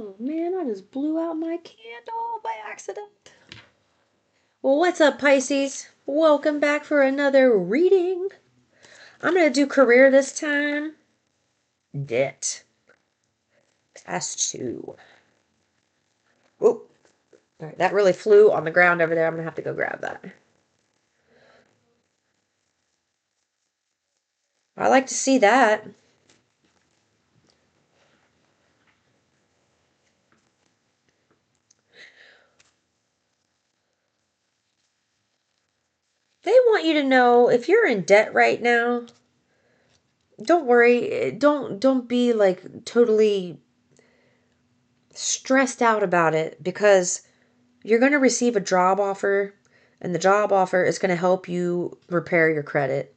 Oh man, I just blew out my candle by accident. Well, what's up, Pisces? Welcome back for another reading. I'm going to do career this time. Debt. Past two. Whoa. All right, that really flew on the ground over there. I'm going to have to go grab that. I like to see that. They want you to know if you're in debt right now, don't worry. Don't be like totally stressed out about it because you're going to receive a job offer, and the job offer is going to help you repair your credit.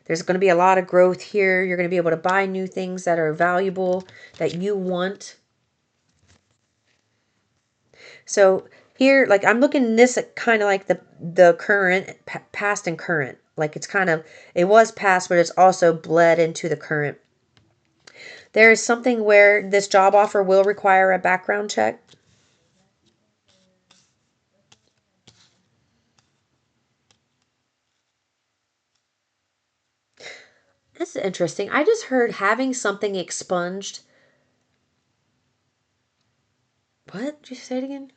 There's going to be a lot of growth here. You're going to be able to buy new things that are valuable, that you want. So here, like I'm looking at this kind of like the current, past and current. Like it's kind of, it was past, but it's also bled into the current. There is something where this job offer will require a background check. This is interesting. I just heard having something expunged. What? Did you say it again?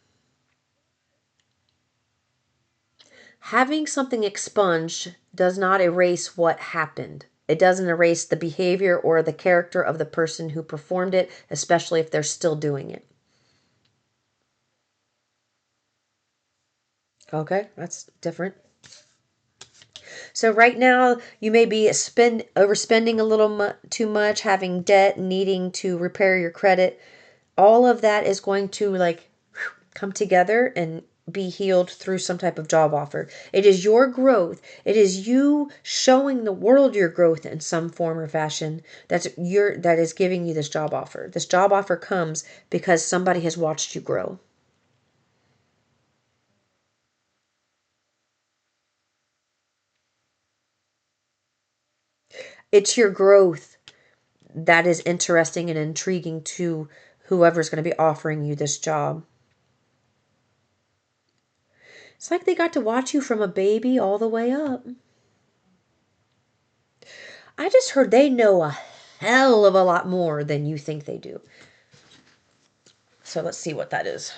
Having something expunged does not erase what happened. It doesn't erase the behavior or the character of the person who performed it, especially if they're still doing it. Okay, that's different. So right now you may be overspending a little too much, having debt, needing to repair your credit. All of that is going to like come together and be healed through some type of job offer. It is your growth. It is you showing the world your growth in some form or fashion that is giving you this job offer. This job offer comes because somebody has watched you grow. It's your growth that is interesting and intriguing to whoever's going to be offering you this job. It's like they got to watch you from a baby all the way up. I just heard they know a hell of a lot more than you think they do. So let's see what that is.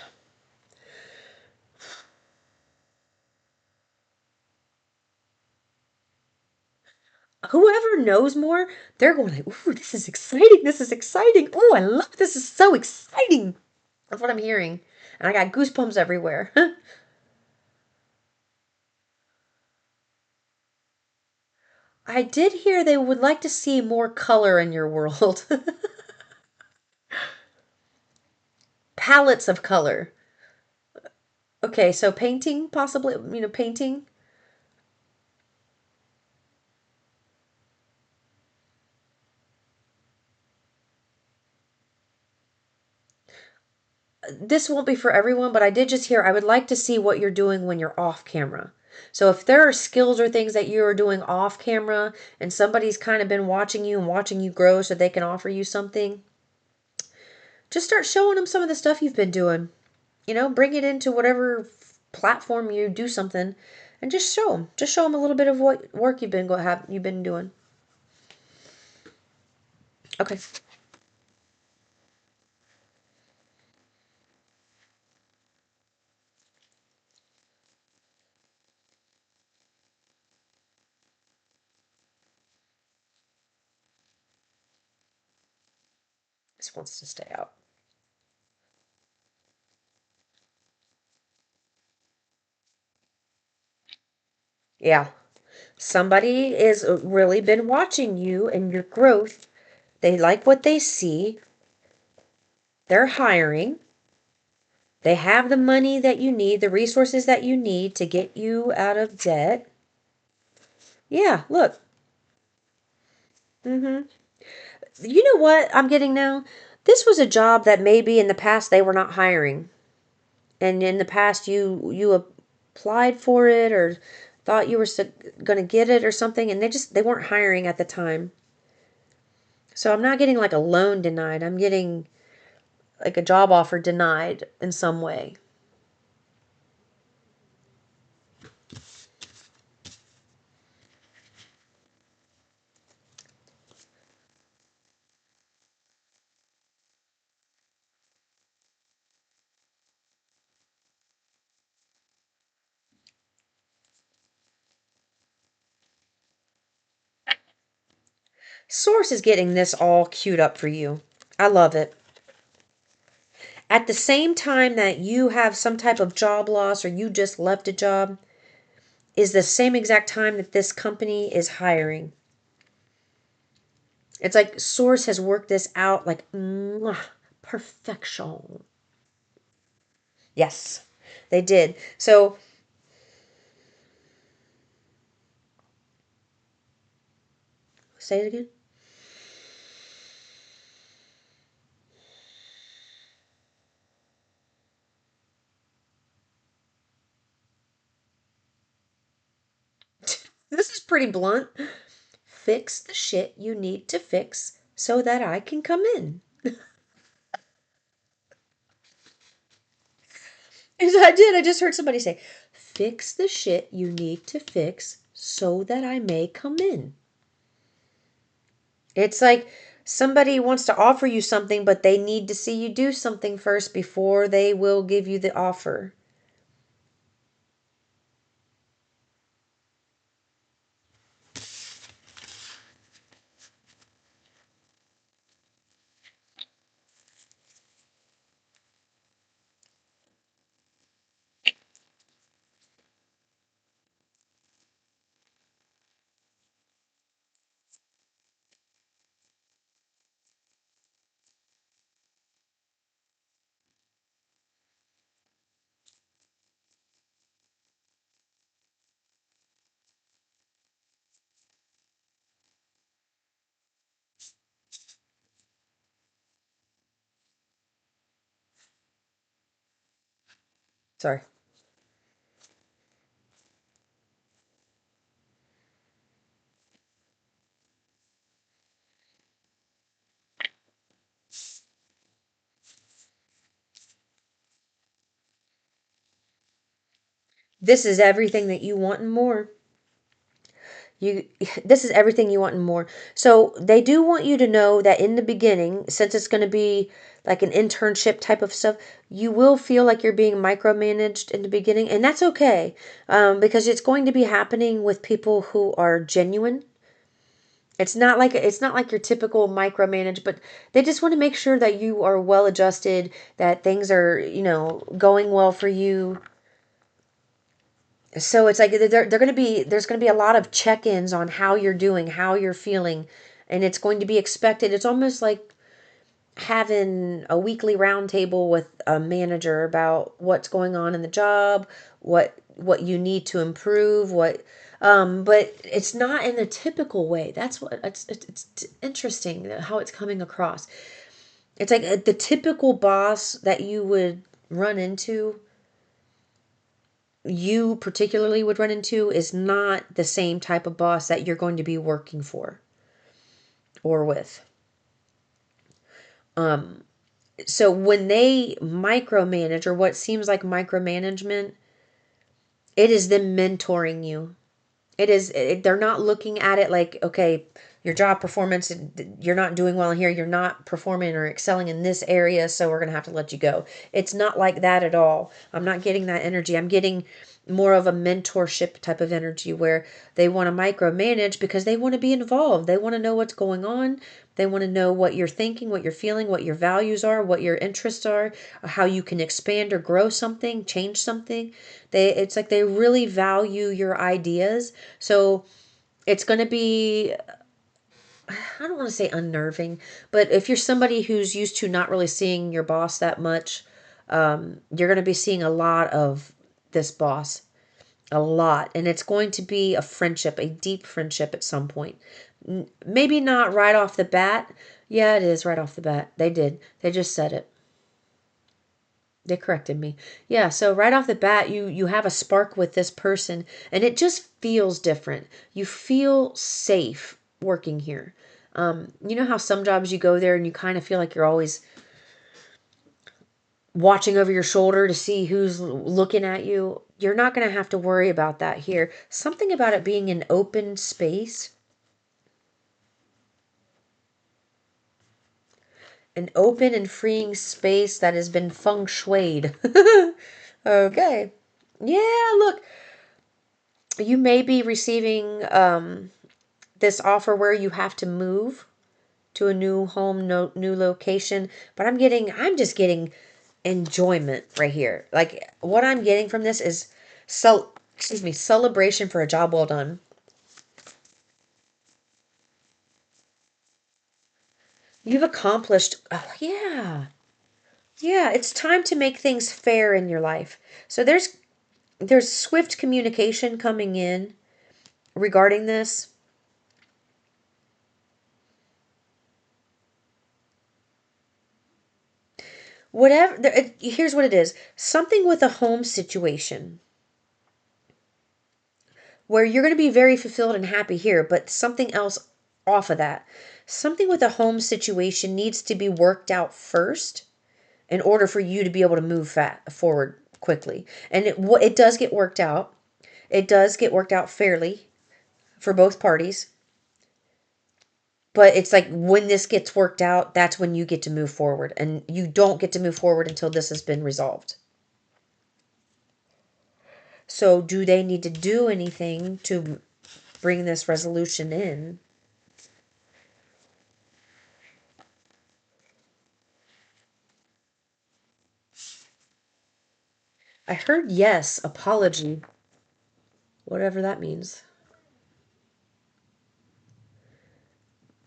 Whoever knows more, they're going like, ooh, this is exciting. This is exciting. Oh, I love this. Is so exciting. That's what I'm hearing. And I got goosebumps everywhere. I did hear they would like to see more color in your world. Palettes of color. Okay, so painting, possibly, painting. This won't be for everyone, but I did just hear I would like to see what you're doing when you're off camera. So if there are skills or things that you are doing off camera and somebody's kind of been watching you and watching you grow so they can offer you something, just start showing them some of the stuff you've been doing. Bring it into whatever platform you do something and just show them. Just show them a little bit of what work you've been doing. Okay. This wants to stay out. Yeah. Somebody is really been watching you and your growth. They like what they see. They're hiring. They have the money that you need, the resources that you need to get you out of debt. Yeah, look. Mm-hmm. You know what I'm getting now? This was a job that maybe in the past they were not hiring. And in the past you applied for it or thought you were going to get it or something and they weren't hiring at the time. So I'm not getting like a loan denied. I'm getting like a job offer denied in some way. Source is getting this all queued up for you. I love it. At the same time that you have some type of job loss or you just left a job, is the same exact time that this company is hiring. It's like Source has worked this out like perfection. Yes, they did. So, say it again. This is pretty blunt. Fix the shit you need to fix so that I can come in. I did. I just heard somebody say, fix the shit you need to fix so that I may come in. It's like somebody wants to offer you something, but they need to see you do something first before they will give you the offer. Sorry. This is everything that you want and more. You this is everything you want and more. So they do want you to know that in the beginning, since it's going to be like an internship type of stuff, you will feel like you're being micromanaged in the beginning, and that's okay, because it's going to be happening with people who are genuine. It's not like your typical micromanage, but they just want to make sure that you are well adjusted, that things are, going well for you. So it's like they're going to be there's going to be a lot of check-ins on how you're doing, how you're feeling, and it's going to be expected. It's almost like having a weekly roundtable with a manager about what's going on in the job, what you need to improve, what but it's not in the typical way. That's what it's interesting how it's coming across. It's like the typical boss that you would run into, you particularly would run into, is not the same type of boss that you're going to be working for or with. So when they micromanage, or what seems like micromanagement, it is them mentoring you. They're not looking at it like, okay, your job performance, you're not doing well here, you're not performing or excelling in this area, so we're going to have to let you go. It's not like that at all. I'm not getting that energy. I'm getting more of a mentorship type of energy where they want to micromanage because they want to be involved. They want to know what's going on. They want to know what you're thinking, what you're feeling, what your values are, what your interests are, how you can expand or grow something, change something. It's like they really value your ideas. So it's going to be, I don't want to say unnerving, but if you're somebody who's used to not really seeing your boss that much, you're going to be seeing a lot of this boss, a lot. And it's going to be a friendship, a deep friendship at some point. Maybe not right off the bat. Yeah, it is right off the bat. They did. They just said it. They corrected me. Yeah, so right off the bat, you have a spark with this person, and it just feels different. You feel safe working here. You know how some jobs you go there and you kind of feel like you're always watching over your shoulder to see who's looking at you. You're not going to have to worry about that here. Something about it being an open space, an open and freeing space that has been feng shuied. Okay. Yeah, look, you may be receiving this offer where you have to move to a new home, no, new location, but I'm just getting enjoyment right here. Like what I'm getting from this is celebration for a job well done. You've accomplished, oh, yeah. Yeah, it's time to make things fair in your life. So there's swift communication coming in regarding this. Whatever, here's what it is. Something with a home situation where you're going to be very fulfilled and happy here, but something else off of that. Something with a home situation needs to be worked out first in order for you to be able to move forward quickly. And it does get worked out. It does get worked out fairly for both parties. But it's like when this gets worked out, that's when you get to move forward. And you don't get to move forward until this has been resolved. So, do they need to do anything to bring this resolution in? I heard yes, apology, whatever that means.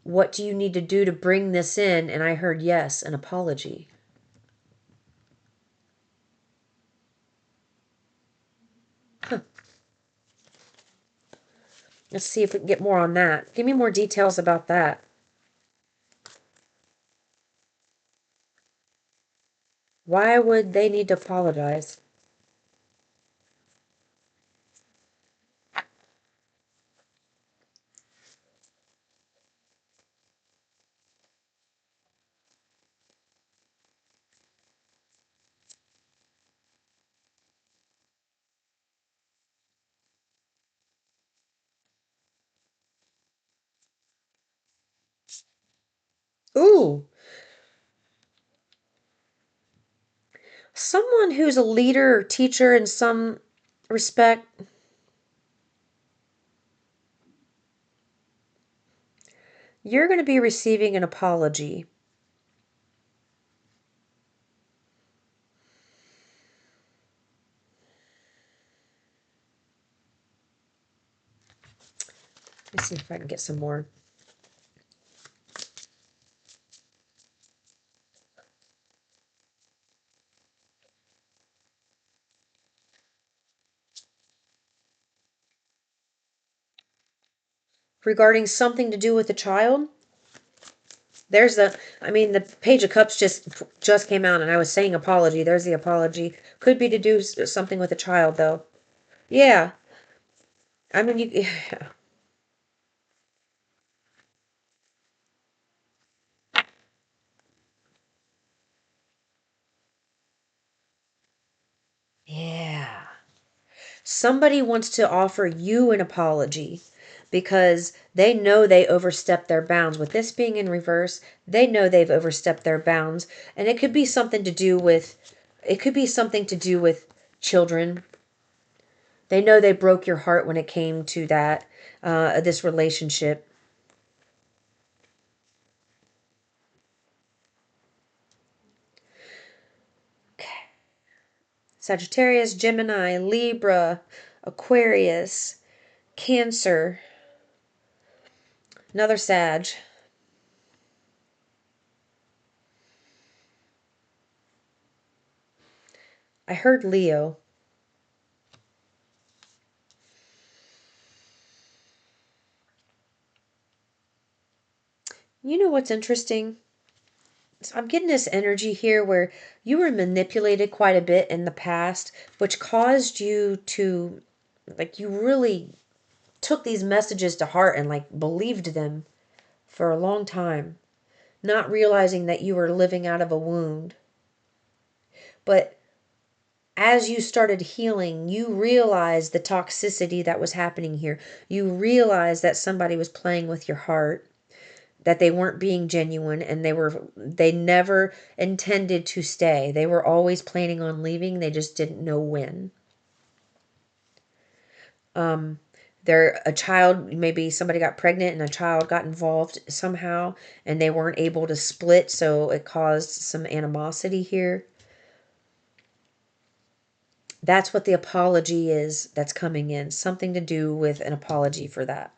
What do you need to do to bring this in? And I heard yes, an apology. Huh. Let's see if we can get more on that. Give me more details about that. Why would they need to apologize? Ooh, someone who's a leader or teacher in some respect. You're going to be receiving an apology. Let me see if I can get some more. Regarding something to do with a child. There's the Page of Cups just came out, and I was saying apology. There's the apology. Could be to do something with a child, though. Yeah. I mean, you. Yeah. Somebody wants to offer you an apology because they know they overstepped their bounds. With this being in reverse, they know they've overstepped their bounds, and it could be something to do with children. They know they broke your heart when it came to that this relationship. Sagittarius, Gemini, Libra, Aquarius, Cancer, another Sag. I heard Leo. You know what's interesting? So I'm getting this energy here where you were manipulated quite a bit in the past, which caused you to, like, you really took these messages to heart and, like, believed them for a long time, not realizing that you were living out of a wound. But as you started healing, you realized the toxicity that was happening here. You realized that somebody was playing with your heart, that they weren't being genuine, and they never intended to stay. They were always planning on leaving. They just didn't know when. They're a child, maybe somebody got pregnant and a child got involved somehow and they weren't able to split, so it caused some animosity here. That's what the apology is that's coming in. Something to do with an apology for that.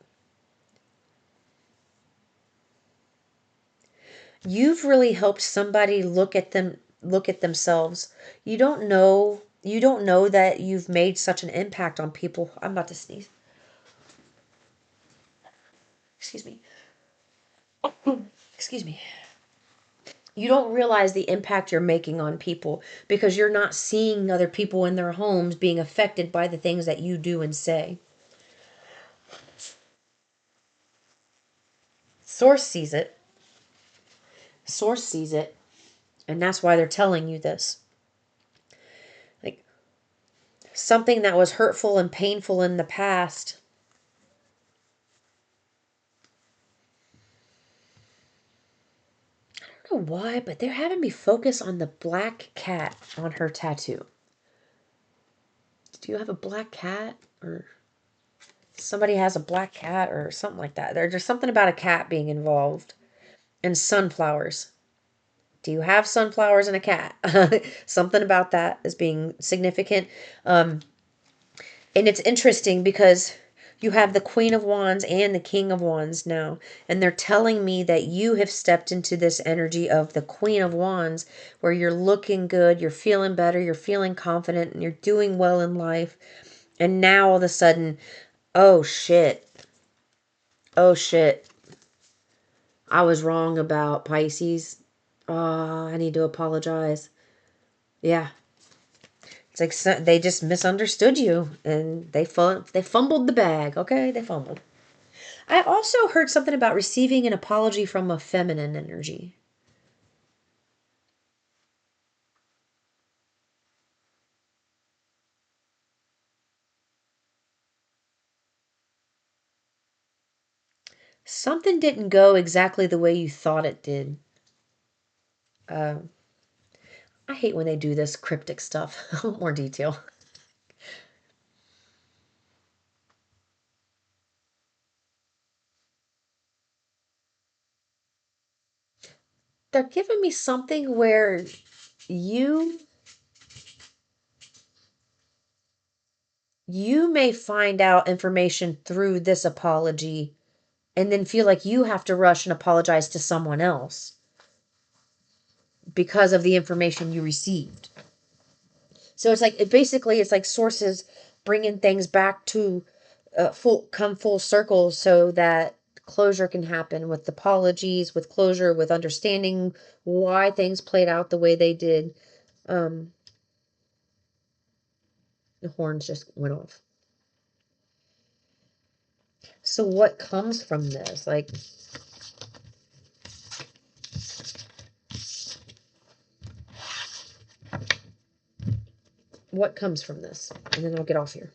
You've really helped somebody look at themselves. You don't know that you've made such an impact on people. I'm about to sneeze. Excuse me. Excuse me. You don't realize the impact you're making on people because you're not seeing other people in their homes being affected by the things that you do and say. Source sees it. Source sees it. And that's why they're telling you this. Like something that was hurtful and painful in the past. I don't know why, but they're having me focus on the black cat on her tattoo. Do you have a black cat? Or somebody has a black cat or something like that. There's something about a cat being involved. And sunflowers. Do you have sunflowers and a cat? Something about that is being significant. And it's interesting because you have the Queen of Wands and the King of Wands now. And they're telling me that you have stepped into this energy of the Queen of Wands where you're looking good, you're feeling better, you're feeling confident, and you're doing well in life. And now all of a sudden, oh shit. Oh shit. I was wrong about Pisces. I need to apologize. Yeah. It's like they just misunderstood you and they fumbled the bag. Okay, they fumbled. I also heard something about receiving an apology from a feminine energy. Something didn't go exactly the way you thought it did. Uh, I hate when they do this cryptic stuff. I want more detail. They're giving me something where you you may find out information through this apology and then feel like you have to rush and apologize to someone else because of the information you received. So it's like it's like sources bringing things back to full circle so that closure can happen with apologies, with closure, with understanding why things played out the way they did. Um, the horns just went off. So what comes from this? Like, what comes from this? And then I'll get off here.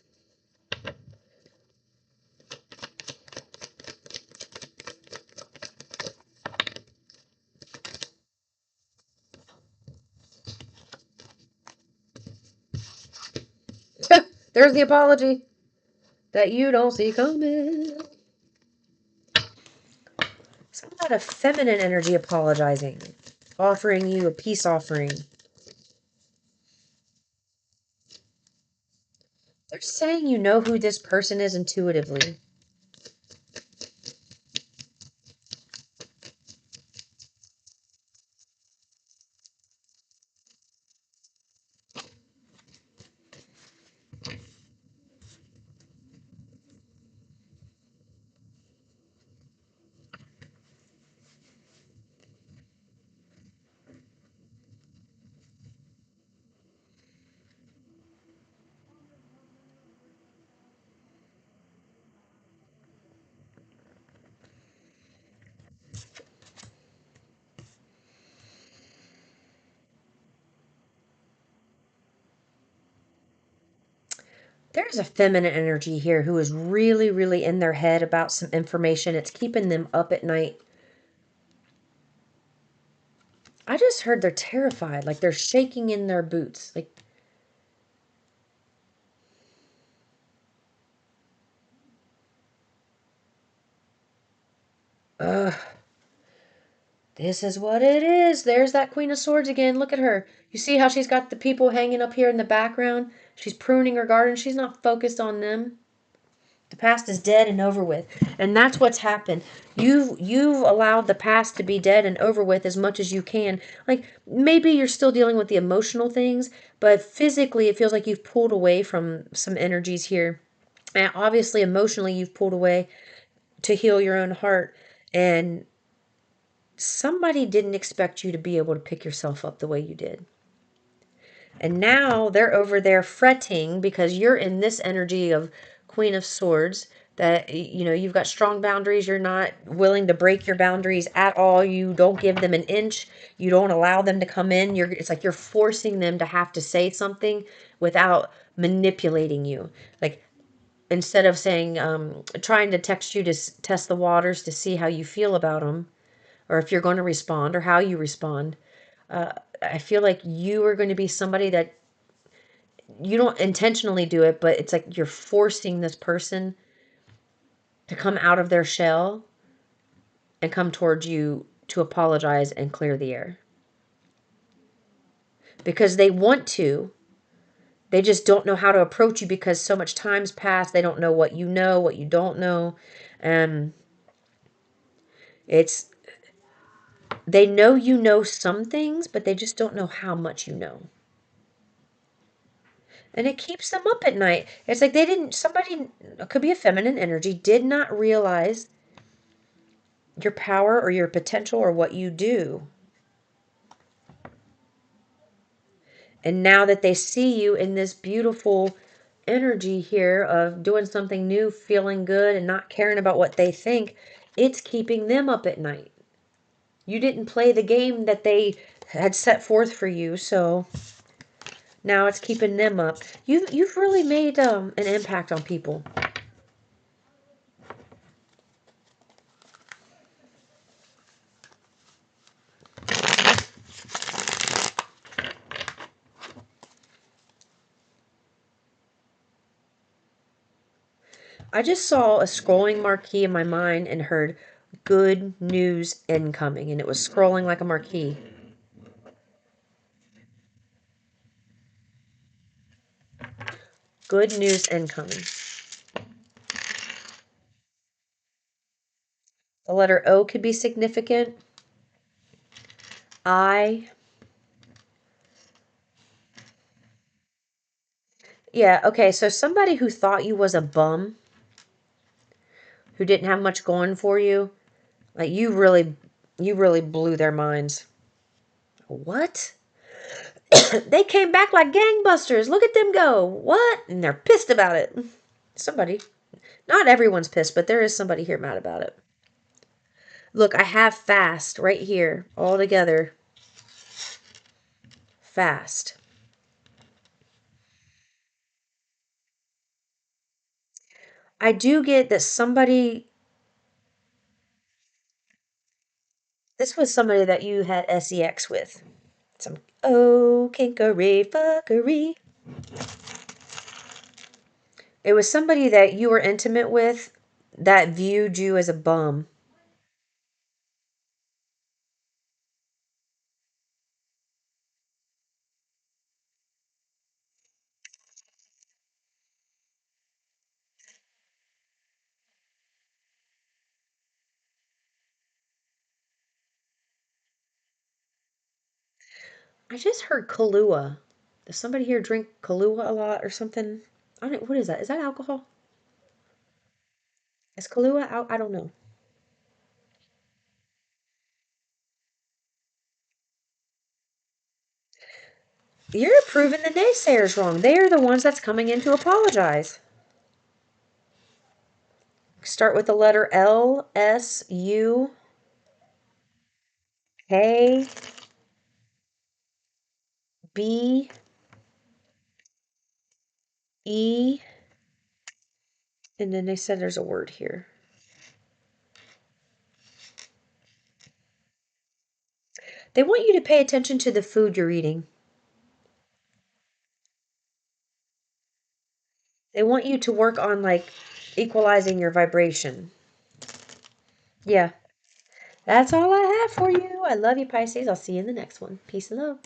There's the apology that you don't see coming. Something about a feminine energy apologizing, offering you a peace offering. They're saying you know who this person is intuitively. There's a feminine energy here who is really, really in their head about some information. It's keeping them up at night. I just heard they're terrified, like they're shaking in their boots. Like, ugh, this is what it is. There's that Queen of Swords again. Look at her. You see how she's got the people hanging up here in the background? She's pruning her garden. She's not focused on them. The past is dead and over with. And that's what's happened. You've allowed the past to be dead and over with as much as you can. Like maybe you're still dealing with the emotional things, but physically it feels like you've pulled away from some energies here. And obviously emotionally you've pulled away to heal your own heart. And somebody didn't expect you to be able to pick yourself up the way you did. And now they're over there fretting because you're in this energy of Queen of Swords that, you know, you've got strong boundaries. You're not willing to break your boundaries at all. You don't give them an inch. You don't allow them to come in. It's like you're forcing them to have to say something without manipulating you. Like instead of saying, trying to text you to test the waters to see how you feel about them or if you're going to respond or how you respond. I feel like you are going to be somebody that you don't intentionally do it, but it's like you're forcing this person to come out of their shell and come towards you to apologize and clear the air. Because they want to. They just don't know how to approach you because so much time's passed. They don't know, what you don't know. And it's they know you know some things, but they just don't know how much you know. And it keeps them up at night. It's like somebody, it could be a feminine energy, did not realize your power or your potential or what you do. And now that they see you in this beautiful energy here of doing something new, feeling good, and not caring about what they think, it's keeping them up at night. You didn't play the game that they had set forth for you, so now it's keeping them up. You've really made an impact on people. I just saw a scrolling marquee in my mind and heard good news incoming, and it was scrolling like a marquee. Good news incoming. The letter O could be significant. I. Yeah, okay, so somebody who thought you was a bum, who didn't have much going for you, like you really blew their minds. What? They came back like gangbusters. Look at them go. What? And they're pissed about it. Somebody. Not everyone's pissed, but there is somebody here mad about it. Look, I have fast right here, all together. Fast. I do get that somebody, this was somebody that you had sex with. Some, oh, kinkery, fuckery. It was somebody that you were intimate with that viewed you as a bum. I just heard Kahlua. Does somebody here drink Kahlua a lot or something? I don't. What is that? Is that alcohol? Is Kahlua out? I don't know. You're proving the naysayers wrong. They are the ones that's coming in to apologize. Start with the letter L, S, U, K, B, E, And then they said there's a word here. They want you to pay attention to the food you're eating. They want you to work on like equalizing your vibration. Yeah. That's all I have for you. I love you, Pisces. I'll see you in the next one. Peace and love.